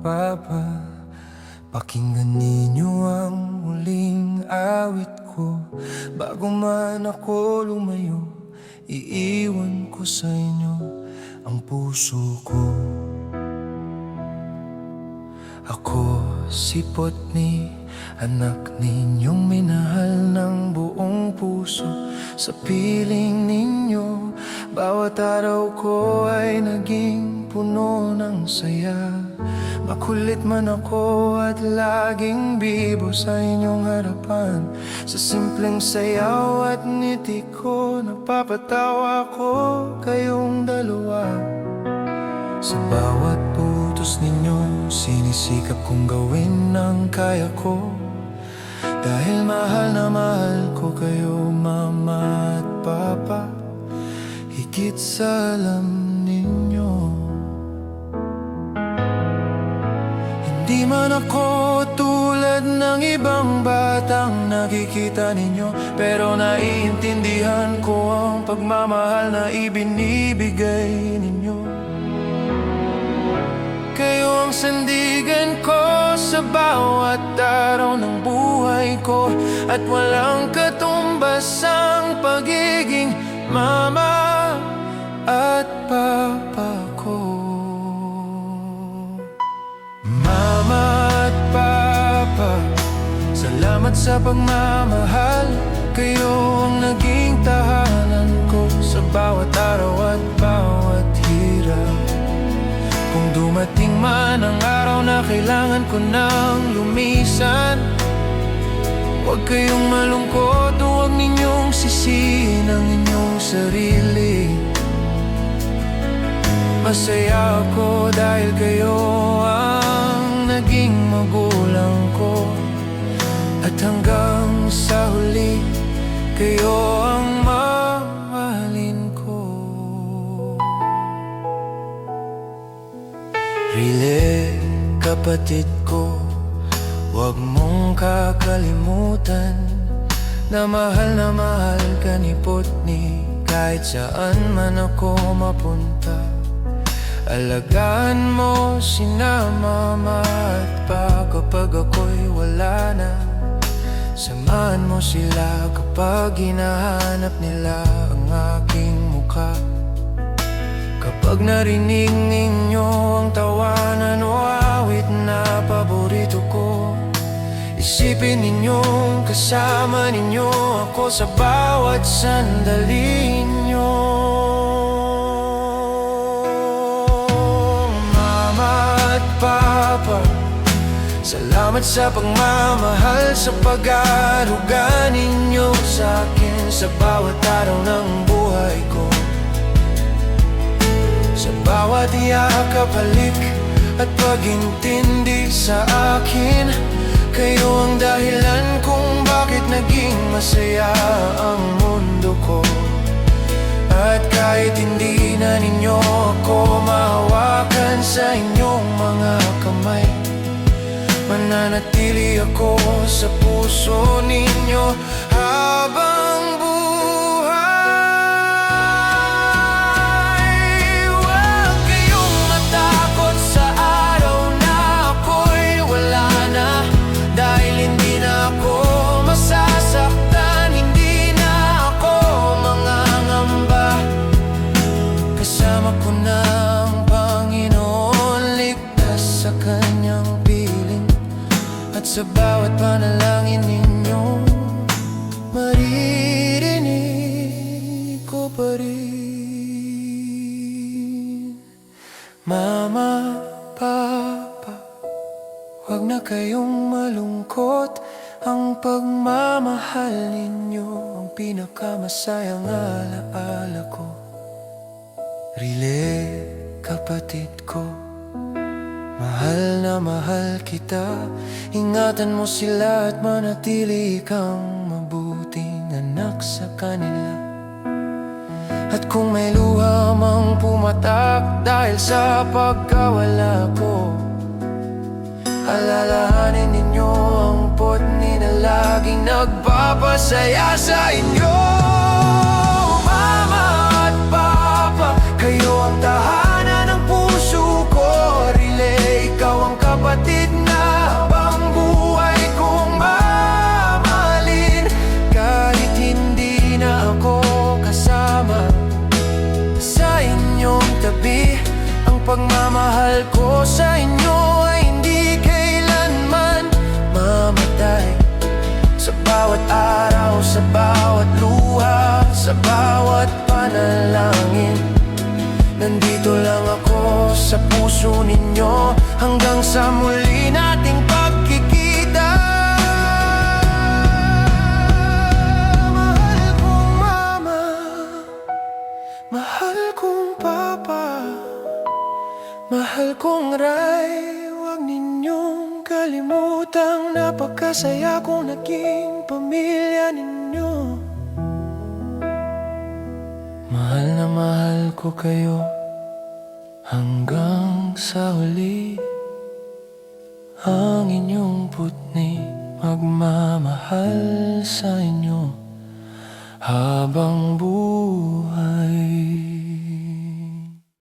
Papa, pakinggan ninyo ang muling awit ko. Bago man ako lumayo, iiwan ko sa inyo ang puso ko. Ako si Potni, anak ninyong minahal ng buong puso. Sa piling ninyo, bawat araw ko ay naging puno ng saya. Makulit man ako at laging bibo sa inyong harapan. Sa simpleng sayaw at ngiti ko, napapatawa ko kayong dalawa. Sa bawat putos ninyo, sinisikap kong gawin ang kaya ko. Dahil mahal na mahal ko kayo, Mama at Papa, higit sa alam ninyo. Hindi man ako tulad ng ibang batang nakikita ninyo, pero naiintindihan ko ang pagmamahal na ibinibigay ninyo. Kayo ang sandigan ko sa bawat araw ng buhay ko, at walang katumbas ang pagiging Mama at Papa ko. Mama at Papa, salamat sa pagmamahal. Kayo ang naging tahanan ko sa bawat araw at bawat hirap. Kung dumating man ang araw na kailangan ko nang lumisan, huwag kayong malungkot, huwag ninyong sisihin ang inyong sarili. Masaya ako dahil kayo ang naging magulang ko, at hanggang sa huli, kayo ang mamahalin ko. Rile, kapatid ko, huwag mong kakalimutan na mahal ka ni Potni kahit saan man ako mapunta. Alagaan mo sina Mama at Pa kapag ako'y wala na. Samahan mo sila kapag hinahanap nila ang aking mukha. Kapag narinig ninyo ang tawanan o awit na paborito ko, isipin ninyong kasama ninyo ako sa bawat sandali nyo. Papa, salamat sa pagmamahal, sa pag-aaruga ninyo sa akin sa bawat araw ng buhay ko. Sa bawat yakap, halik at pag-intindi sa akin, kayo ang dahilan kung bakit naging masaya ang mundo ko. At kahit hindi na ninyo ako mahawakan sa inyong mga kamay, mananatili ako sa puso ninyo habang buhay. Huwag kayong matakot sa araw na ako'y wala na, dahil hindi na ako masasaktan, hindi na ako mangangamba. Kasama ko na ang Panginoon, ligtas sa kanyang piling, at sa bawat panalangin ninyo, maririnig ko pa rin. Mama, Papa, huwag na kayong malungkot, ang pagmamahal ninyo ang pinakamasayang alaala ko. Rile, kapatid ko, mahal na mahal kita. Ingatan mo sila at manatili kang mabuting anak sa kanila. At kung may luha mang pumatak dahil sa pagkawala ko, alalahanin ninyo ang Potni na laging nagpapasaya sa inyo. Mama at Papa, kayo ang tahanan ng puso ko. Rile, ikaw ang kapatid Nandito lang ako sa puso ninyo hanggang sa muli nating pagkikita. Mahal kong mama, mahal kong papa, mahal kong Ray. Huwag ninyong kalimutang napakasaya kong naging pamilya ninyo. Mahal na mahal ko kayo hanggang sa huli. Ang inyong putni magmamahal sa inyo habang buhay.